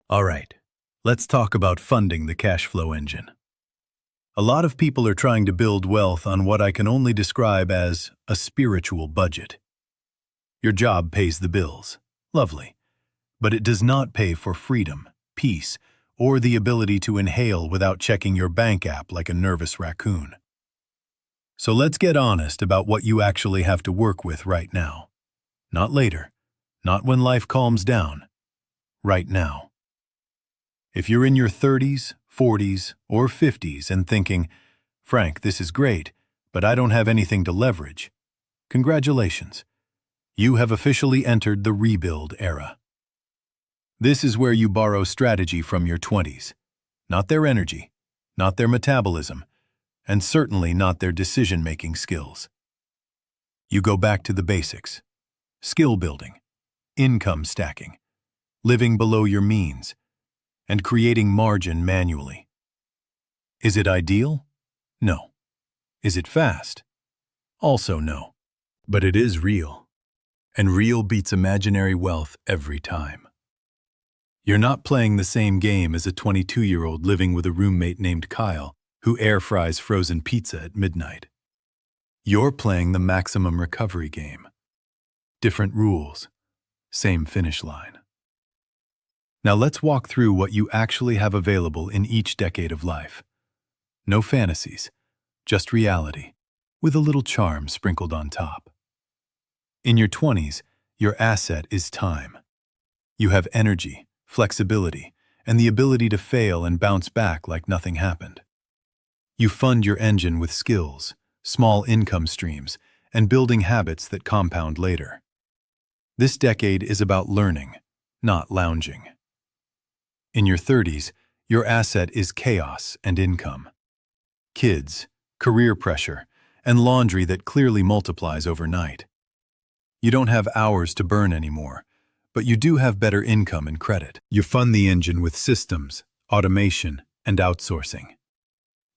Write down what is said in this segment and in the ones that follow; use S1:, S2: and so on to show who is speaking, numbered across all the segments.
S1: All right, let's talk about funding the cash flow engine. A lot of people are trying to build wealth on what I can only describe as a spiritual budget. Your job pays the bills. Lovely. But it does not pay for freedom, peace, or the ability to inhale without checking your bank app like a nervous raccoon. So let's get honest about what you actually have to work with right now. Not later, not when life calms down. Right now. If you're in your 30s, 40s, or 50s and thinking, Frank, this is great, but I don't have anything to leverage, congratulations. You have officially entered the rebuild era. This is where you borrow strategy from your 20s, not their energy, not their metabolism, and certainly not their decision-making skills. You go back to the basics: skill building, income stacking, living below your means, and creating margin manually. Is it ideal? No. Is it fast? Also no. But it is real. And real beats imaginary wealth every time. You're not playing the same game as a 22-year-old living with a roommate named Kyle who air fries frozen pizza at midnight. You're playing the maximum recovery game. Different rules, same finish line. Now let's walk through what you actually have available in each decade of life. No fantasies, just reality, with a little charm sprinkled on top. In your 20s, your asset is time. You have energy, flexibility, and the ability to fail and bounce back like nothing happened. You fund your engine with skills, small income streams, and building habits that compound later. This decade is about learning, not lounging. In your 30s, your asset is chaos and income. Kids, career pressure, and laundry that clearly multiplies overnight. You don't have hours to burn anymore, but you do have better income and credit. You fund the engine with systems, automation, and outsourcing.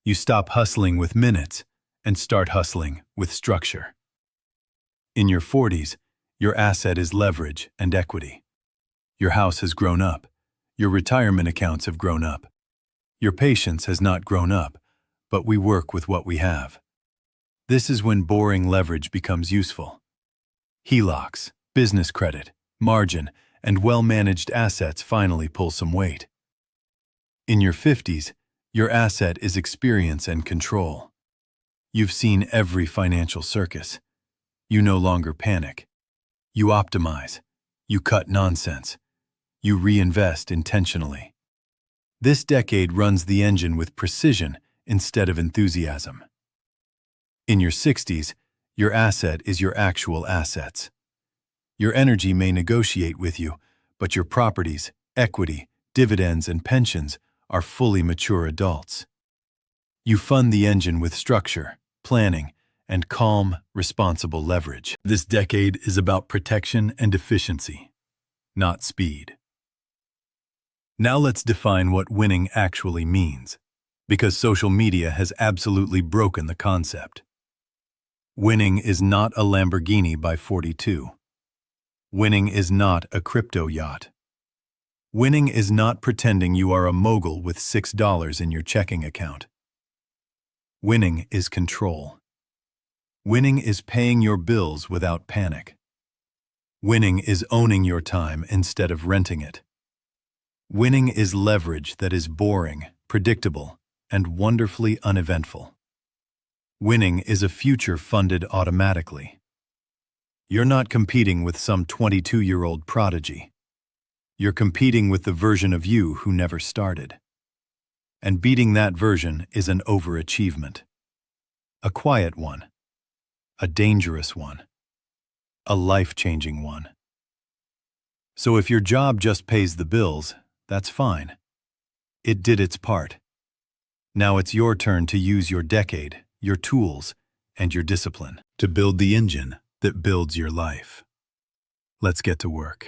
S1: You stop hustling with minutes and start hustling with structure. In your 40s, your asset is leverage and equity. Your house has grown up. Your retirement accounts have grown up. Your patience has not grown up, but we work with what we have. This is when boring leverage becomes useful. HELOCs, business credit, margin, and well-managed assets finally pull some weight. In your 50s, your asset is experience and control. You've seen every financial circus. You no longer panic. You optimize. You cut nonsense. You reinvest intentionally. This decade runs the engine with precision instead of enthusiasm. In your 60s, your asset is your actual assets. Your energy may negotiate with you, but your properties, equity, dividends, and pensions are fully mature adults. You fund the engine with structure, planning, and calm, responsible leverage. This decade is about protection and efficiency, not speed. Now let's define what winning actually means, because social media has absolutely broken the concept. Winning is not a Lamborghini by 42. Winning is not a crypto yacht. Winning is not pretending you are a mogul with $6 in your checking account. Winning is control. Winning is paying your bills without panic. Winning is owning your time instead of renting it. Winning is leverage that is boring, predictable, and wonderfully uneventful. Winning is a future funded automatically. You're not competing with some 22-year-old prodigy. You're competing with the version of you who never started. And beating that version is an overachievement. A quiet one. A dangerous one. A life-changing one. So if your job just pays the bills, that's fine. It did its part. Now it's your turn to use your decade, your tools, and your discipline to build the engine that builds your life. Let's get to work.